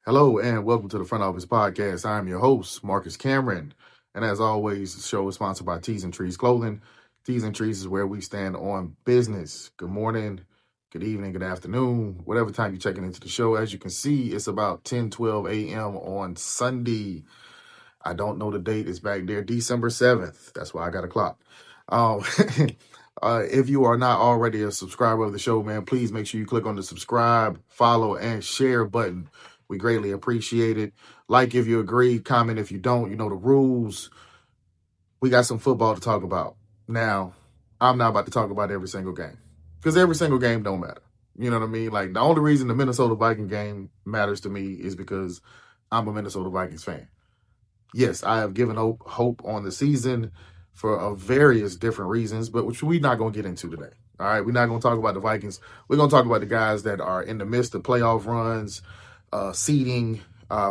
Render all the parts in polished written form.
Hello and welcome to the Front Office Podcast. I am your host, Marcus Cameron. And as always, the show is sponsored by Tees and Trees Clothing. Tees and Trees is where we stand on business. Good morning, good evening, good afternoon, whatever time you're checking into the show. As you can see, it's about 10:12 a.m. on Sunday. I don't know the date. It's back there, December 7th. That's why I got a clock. Um, if you are not already a subscriber of the show, man, please make sure you click on the subscribe, follow, and share button. We greatly appreciate it. Like if you agree, comment if you don't. You know the rules. We got some football to talk about. Now, I'm not about to talk about every single game because every single game don't matter. You know what I mean? Like the only reason the Minnesota Viking game matters to me is because I'm a Minnesota Vikings fan. Yes, I have given hope on the season for various different reasons, but which we're not going to get into today. All right, we're not going to talk about the Vikings. We're going to talk about the guys that are in the midst of playoff runs, seeding.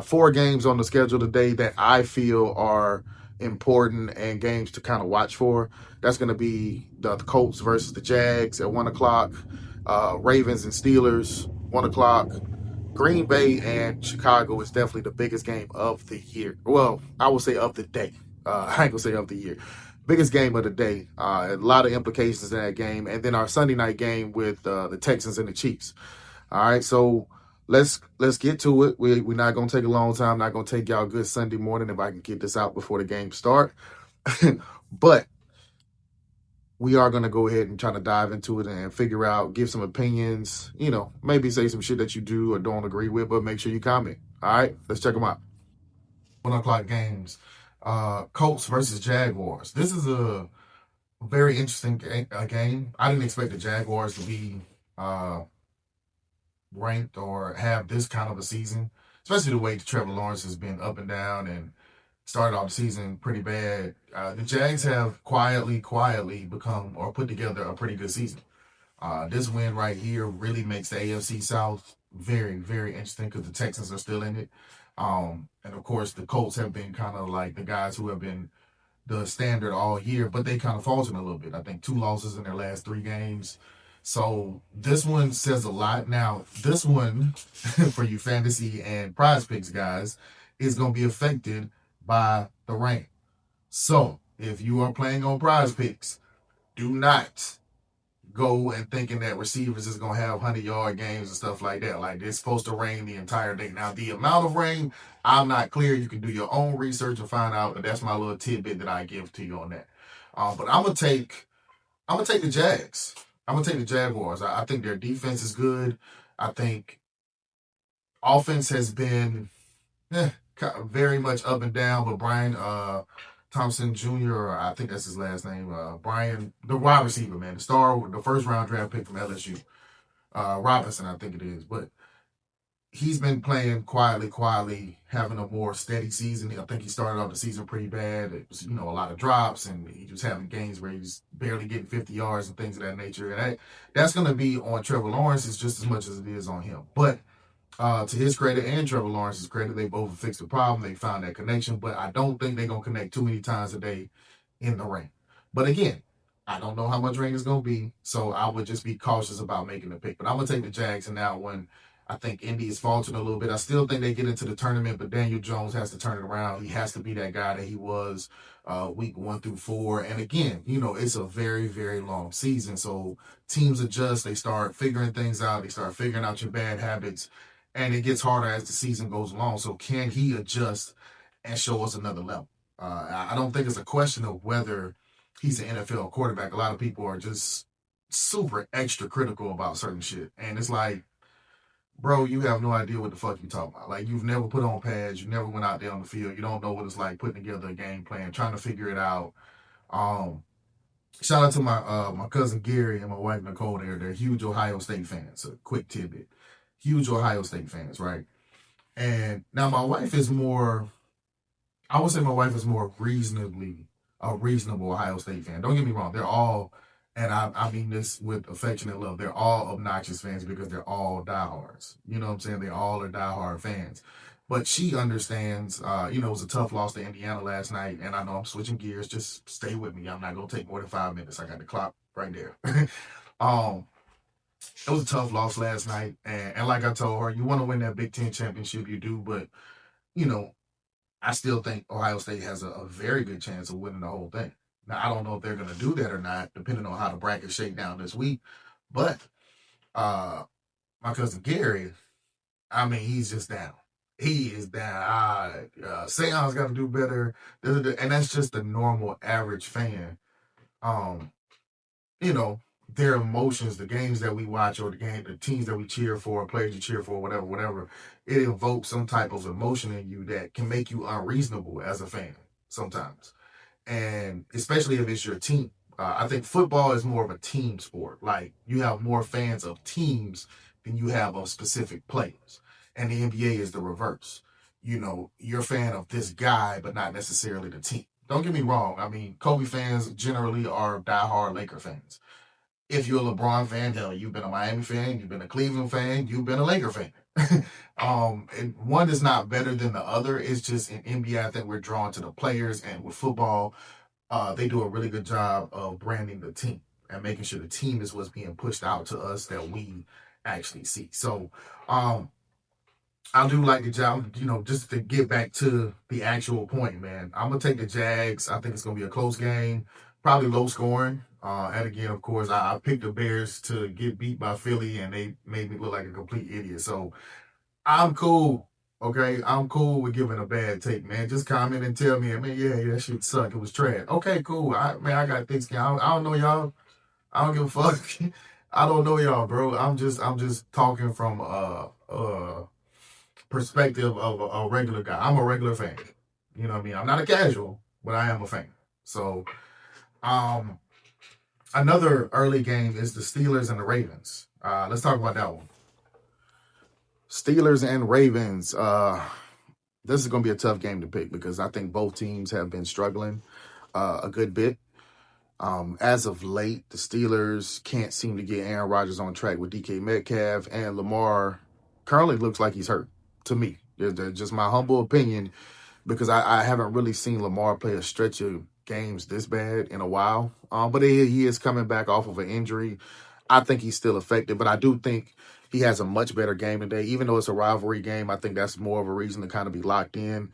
4 games on the schedule today that I feel are important and games to kind of watch for. That's going to be the Colts versus the Jags at 1 o'clock, Ravens and Steelers, 1 o'clock. Green Bay and Chicago is definitely the biggest game of the year. Well, I will say of the day. I ain't gonna say of the year. Biggest game of the day. A lot of implications in that game, and then our Sunday night game with the Texans and the Chiefs. All right, so let's get to it. We're not gonna take a long time. Not gonna take y'all a good Sunday morning if I can get this out before the game start. But we are going to go ahead and try to dive into it and figure out, give some opinions, maybe say some shit that you do or don't agree with, but make sure you comment. All right, let's check them out. 1 o'clock games. Colts versus Jaguars. This is a very interesting game. I didn't expect the Jaguars to be ranked or have this kind of a season, especially the way Trevor Lawrence has been up and down and started off the season pretty bad. The Jags have quietly become or put together a pretty good season. This win right here really makes the AFC South very, very interesting because the Texans are still in it. And of course, the Colts have been kind of like the guys who have been the standard all year, but they kind of faltered a little bit. I think 2 losses in their last 3 games. So this one says a lot. Now, this one, for you fantasy and prize picks guys, is going to be affected by the rain. So if you are playing on prize picks, do not go and thinking that receivers is going to have 100-yard games and stuff like that. Like, it's supposed to rain the entire day. Now, the amount of rain, I'm not clear. You can do your own research and find out. But that's my little tidbit that I give to you on that. But I'm gonna take the Jags. I'm gonna take the Jaguars. I think their defense is good. I think offense has been very much up and down. But Brian Thompson Jr., or I think that's his last name, Brian, the wide receiver, man, the first round draft pick from LSU, Robinson, I think it is. But he's been playing quietly, having a more steady season. I think he started off the season pretty bad. It was, a lot of drops, and he was having games where he's barely getting 50 yards and things of that nature. And that's going to be on Trevor Lawrence just as much as it is on him. But to his credit and Trevor Lawrence's credit, they both fixed the problem. They found that connection, but I don't think they're going to connect too many times a day in the rain. But again, I don't know how much rain it's going to be, so I would just be cautious about making the pick. But I'm going to take the Jags in that one. I think Indy is faltering a little bit. I still think they get into the tournament, but Daniel Jones has to turn it around. He has to be that guy that he was week 1 through 4. And again, it's a very, very long season. So teams adjust. They start figuring things out. They start figuring out your bad habits. And it gets harder as the season goes along. So can he adjust and show us another level? I don't think it's a question of whether he's an NFL quarterback. A lot of people are just super extra critical about certain shit. And it's like, bro, you have no idea what the fuck you talking about. Like, you've never put on pads. You never went out there on the field. You don't know what it's like putting together a game plan, trying to figure it out. Shout out to my cousin Gary and my wife Nicole. They're huge Ohio State fans. A quick tidbit. Huge Ohio State fans, right? And now my wife is more, I would say my wife is more a reasonable Ohio State fan. Don't get me wrong. They're all, and I mean this with affectionate love, they're all obnoxious fans because they're all diehards. You know what I'm saying? They all are diehard fans. But she understands, it was a tough loss to Indiana last night. And I know I'm switching gears. Just stay with me. I'm not going to take more than 5 minutes. I got the clock right there. It was a tough loss last night. And like I told her, you want to win that Big Ten championship, you do. But, you know, I still think Ohio State has a very good chance of winning the whole thing. Now, I don't know if they're going to do that or not, depending on how the bracket shake down this week. But uh, my cousin Gary, I mean, he's just down. He is down. Sean's got to do better. And that's just the normal average fan. Um, you know, their emotions, the games that we watch or the teams that we cheer for, players you cheer for, whatever, it evokes some type of emotion in you that can make you unreasonable as a fan sometimes. And especially if it's your team. I think football is more of a team sport. Like you have more fans of teams than you have of specific players. And the NBA is the reverse. You know, you're a fan of this guy, but not necessarily the team. Don't get me wrong. I mean, Kobe fans generally are diehard Laker fans. If you're a LeBron fan, hell, you've been a Miami fan, you've been a Cleveland fan, you've been a Laker fan. And one is not better than the other. It's just in NBA, I think we're drawn to the players, and with football, they do a really good job of branding the team and making sure the team is what's being pushed out to us that we actually see. So, I do like the job, just to get back to the actual point, man. I'm going to take the Jags. I think it's going to be a close game, probably low scoring. And again, of course, I picked the Bears to get beat by Philly, and they made me look like a complete idiot. So I'm cool. Okay, I'm cool with giving a bad take, man. Just comment and tell me, man, yeah, that shit sucked. It was trash. Okay, cool. I got thick skin. I don't know y'all. I don't give a fuck. I don't know y'all, bro. I'm just talking from perspective of a regular guy. I'm a regular fan. You know what I mean? I'm not a casual, but I am a fan. So, um, another early game is the Steelers and the Ravens. Let's talk about that one. Steelers and Ravens. This is going to be a tough game to pick because I think both teams have been struggling a good bit. As of late, the Steelers can't seem to get Aaron Rodgers on track with DK Metcalf, and Lamar currently looks like he's hurt to me. Just my humble opinion, because I haven't really seen Lamar play a stretch of games this bad in a while. But he is coming back off of an injury. I think he's still effective, but I do think he has a much better game today. Even though it's a rivalry game, I think that's more of a reason to kind of be locked in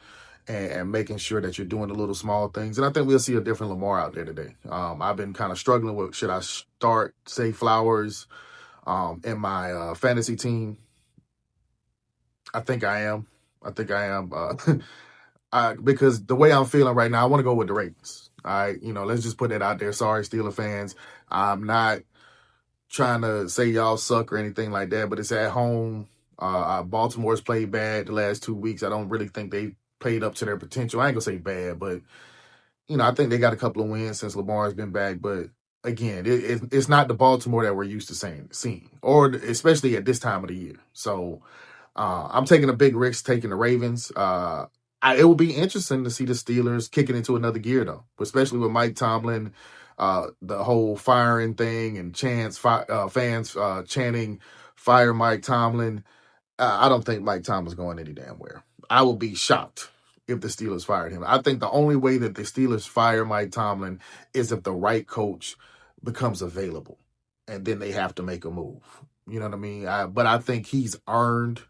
and making sure that you're doing the little small things. And I think we'll see a different Lamar out there today. I've been kind of struggling with, should I start Zay Flowers in my fantasy team? I think I am. Because the way I'm feeling right now, I want to go with the Ravens. All right, let's just put that out there. Sorry, Steeler fans. I'm not trying to say y'all suck or anything like that, but it's at home. Baltimore's played bad the last 2 weeks. I don't really think they played up to their potential. I ain't gonna say bad, but I think they got a couple of wins since Lamar's been back. But again, it's not the Baltimore that we're used to seeing, or especially at this time of the year. So I'm taking a big risk taking the Ravens. It will be interesting to see the Steelers kicking into another gear, though, especially with Mike Tomlin, the whole firing thing and fans chanting, fire Mike Tomlin. I don't think Mike Tomlin's going any damn where. I will be shocked if the Steelers fired him. I think the only way that the Steelers fire Mike Tomlin is if the right coach becomes available, and then they have to make a move. You know what I mean? But I think he's earned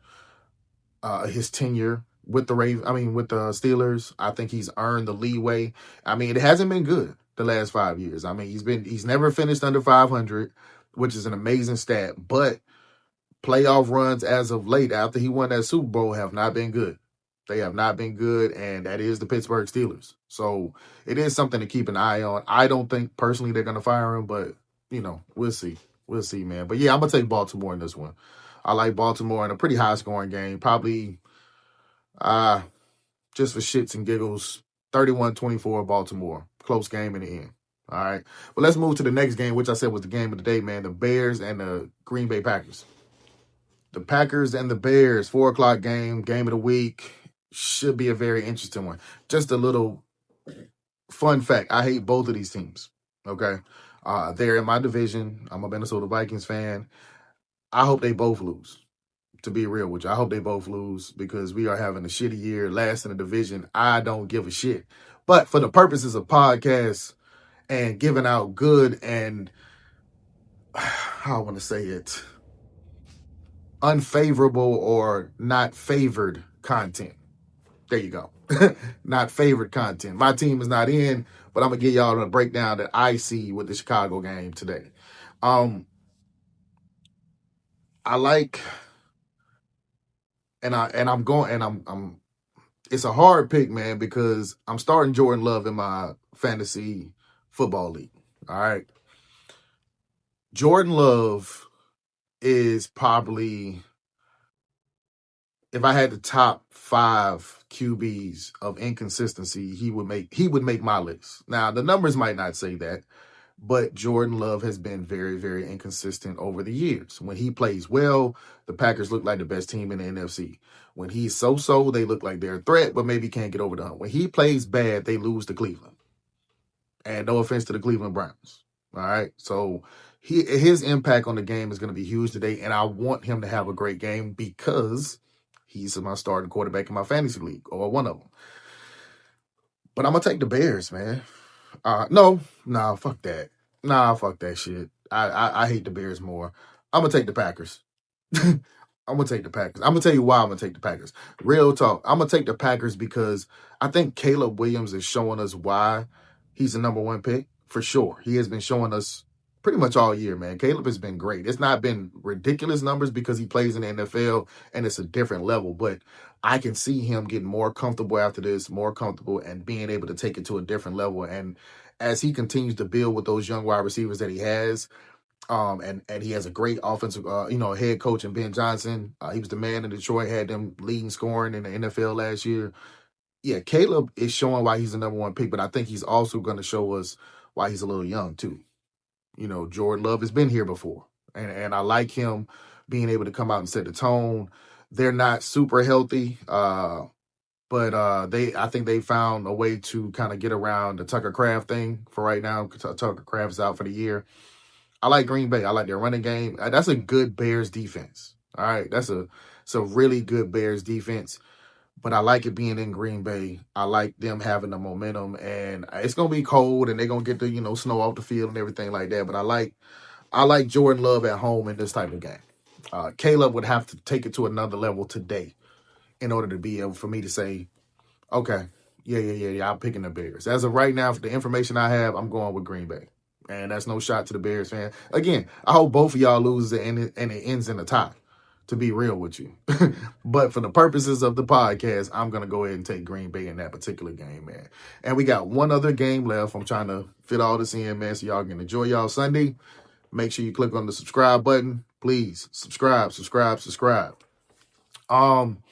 his tenure with the with the Steelers. I think he's earned the leeway. I mean, it hasn't been good the last 5 years. I mean, he's never finished under 500, which is an amazing stat. But playoff runs as of late, after he won that Super Bowl, have not been good. They have not been good, and that is the Pittsburgh Steelers. So it is something to keep an eye on. I don't think personally they're going to fire him, but we'll see. We'll see, man. But yeah, I'm gonna take Baltimore in this one. I like Baltimore in a pretty high scoring game. Probably just for shits and giggles, 31-24 Baltimore. Close game in the end. All right. Well, let's move to the next game, which I said was the game of the day, man. The Bears and the Green Bay Packers. The Packers and the Bears, 4:00 game of the week. Should be a very interesting one. Just a little fun fact. I hate both of these teams. Okay. They're in my division. I'm a Minnesota Vikings fan. I hope they both lose. To be real with you, I hope they both lose because we are having a shitty year, last in the division. I don't give a shit. But for the purposes of podcasts and giving out good and, how I want to say it, unfavorable or not favored content. There you go. Not favored content. My team is not in, but I'm gonna give y'all a breakdown that I see with the Chicago game today. Um, I like, and I'm going, and I'm. It's a hard pick, man, because I'm starting Jordan Love in my fantasy football league. All right, Jordan Love is probably, if I had the top 5 QBs of inconsistency, he would make my list. Now the numbers might not say that, but Jordan Love has been very, very inconsistent over the years. When he plays well, the Packers look like the best team in the NFC. When he's so-so, they look like they're a threat, but maybe can't get over the hump. When he plays bad, they lose to Cleveland. And no offense to the Cleveland Browns. All right. So his impact on the game is going to be huge today. And I want him to have a great game because he's my starting quarterback in my fantasy league, or one of them. But I'm gonna take the Bears, man. No, nah, fuck that. Nah, fuck that shit. I hate the Bears more. I'm gonna take the Packers. I'm gonna take the Packers. I'm gonna tell you why I'm gonna take the Packers. Real talk. I'm gonna take the Packers because I think Caleb Williams is showing us why he's the number one pick for sure. He has been showing us pretty much all year, man. Caleb has been great. It's not been ridiculous numbers because he plays in the NFL and it's a different level, but I can see him getting more comfortable after this, more comfortable, and being able to take it to a different level. And as he continues to build with those young wide receivers that he has, and he has a great offensive, head coach in Ben Johnson. He was the man in Detroit, had them leading scoring in the NFL last year. Yeah, Caleb is showing why he's the number one pick, but I think he's also going to show us why he's a little young too. Jordan Love has been here before, and I like him being able to come out and set the tone. They're not super healthy, but I think they found a way to kind of get around the Tucker Craft thing for right now. Tucker Craft's out for the year. I like Green Bay. I like their running game. That's a good Bears defense. All right, it's a really good Bears defense. But I like it being in Green Bay. I like them having the momentum, and it's gonna be cold, and they're gonna get the snow off the field and everything like that. But I like Jordan Love at home in this type of game. Caleb would have to take it to another level today in order to be able for me to say, okay, yeah. I'm picking the Bears. As of right now, for the information I have, I'm going with Green Bay. And that's no shot to the Bears fan. Again, I hope both of y'all lose and it ends in a tie, to be real with you. But for the purposes of the podcast, I'm going to go ahead and take Green Bay in that particular game, man. And we got one other game left. I'm trying to fit all this in, man, so y'all can enjoy y'all Sunday. Make sure you click on the subscribe button. Please, subscribe. Um,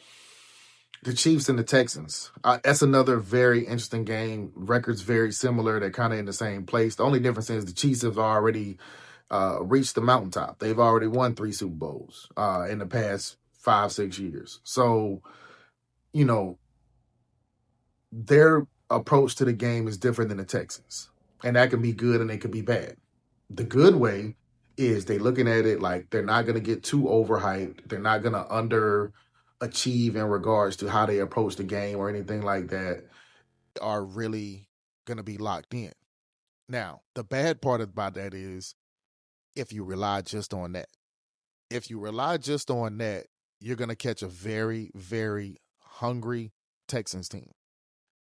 the Chiefs and the Texans. That's another very interesting game. Records very similar. They're kind of in the same place. The only difference is the Chiefs have already reached the mountaintop. They've already won 3 Super Bowls in the past 5-6 years. So, you know, their approach to the game is different than the Texans. And that can be good and it can be bad. The good way is they looking at it like they're not going to get too overhyped. They're not going to underachieve in regards to how they approach the game or anything like that. They are really going to be locked in. Now, the bad part about that is if you rely just on that. If you rely just on that, you're going to catch a very, very hungry Texans team.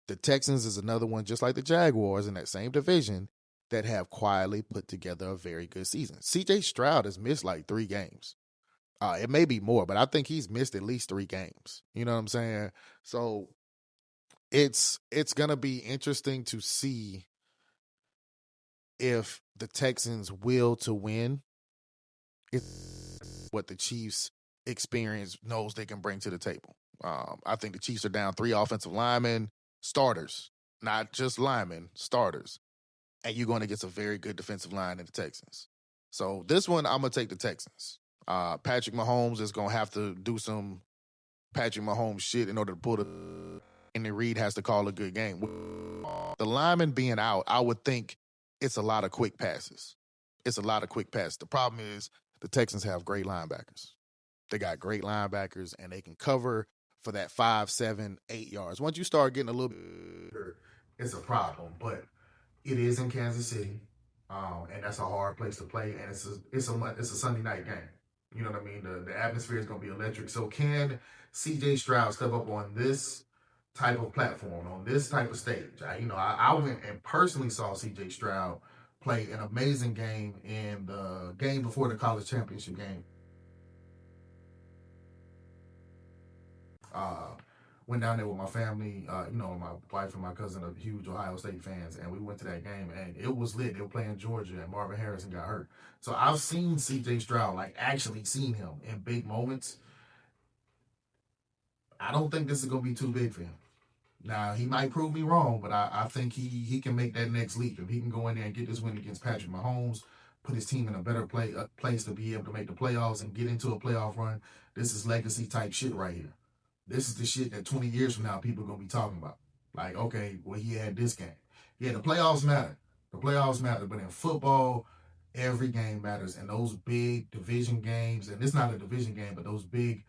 The Texans is another one, just like the Jaguars in that same division, that have quietly put together a very good season. CJ Stroud has missed like 3 games. It may be more, but I think he's missed at least 3 games. You know what I'm saying? So it's gonna be interesting to see if the Texans' will to win is what the Chiefs' experience knows they can bring to the table. I think the Chiefs are down 3 offensive linemen, starters, not just linemen, starters. And you're going to get a very good defensive line in the Texans. So this one, I'm going to take the Texans. Patrick Mahomes is going to have to do some Patrick Mahomes shit in order to pull the. And the Reed has to call a good game. The lineman being out, I would think it's a lot of quick passes. It's a lot of quick passes. The problem is the Texans have great linebackers. They got great linebackers, and they can cover for that 5, 7, 8 yards. Once you start getting a little bit, it's a problem. But it is in Kansas City, and that's a hard place to play, and it's a Sunday night game. You know what I mean? The atmosphere is going to be electric. So can CJ Stroud step up on this type of platform, on this type of stage? I went and personally saw CJ Stroud play an amazing game in the game before the college championship game. Uh, Went down there with my family. My wife and my cousin are huge Ohio State fans, and we went to that game, and it was lit. They were playing Georgia, and Marvin Harrison got hurt. So I've seen C.J. Stroud, like actually seen him in big moments. I don't think this is gonna be too big for him. Now he might prove me wrong, but I think he can make that next leap if he can go in there and get this win against Patrick Mahomes, put his team in a better place to be able to make the playoffs and get into a playoff run. This is legacy type shit right here. This is the shit that 20 years from now people are gonna be talking about. Like, okay, well, he had this game. Yeah, the playoffs matter. The playoffs matter, but in football, every game matters. And those big division games, and it's not a division game, but those big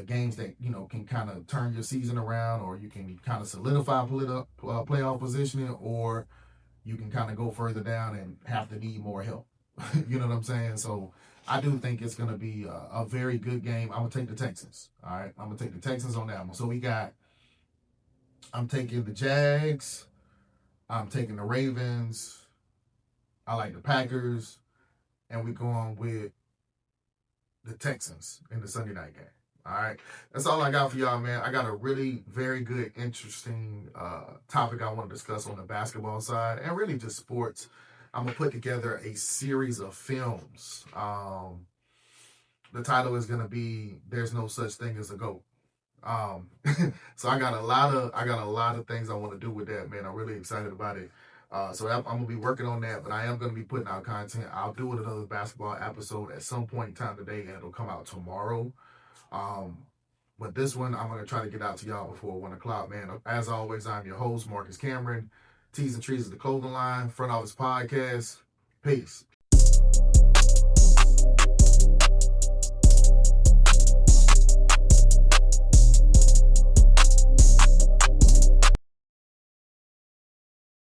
games that can kind of turn your season around, or you can kind of solidify playoff positioning, or you can kind of go further down and have to need more help. You know what I'm saying? So I do think it's going to be a very good game. I'm going to take the Texans. All right. I'm going to take the Texans on that one. So I'm taking the Jags. I'm taking the Ravens. I like the Packers. And we're going with the Texans in the Sunday night game. All right. That's all I got for y'all, man. I got a really very good, interesting topic I want to discuss on the basketball side and really just sports. I'm going to put together a series of films. The title is going to be There's No Such Thing as a GOAT. So I got a lot of things I want to do with that, man. I'm really excited about it. So I'm going to be working on that, but I am going to be putting out content. I'll do another basketball episode at some point in time today, and it'll come out tomorrow. But this one, I'm going to try to get out to y'all before 1 o'clock, man. As always, I'm your host, Marcus Cameron. T's and Trees is the clothing line. Front Office Podcast. Peace.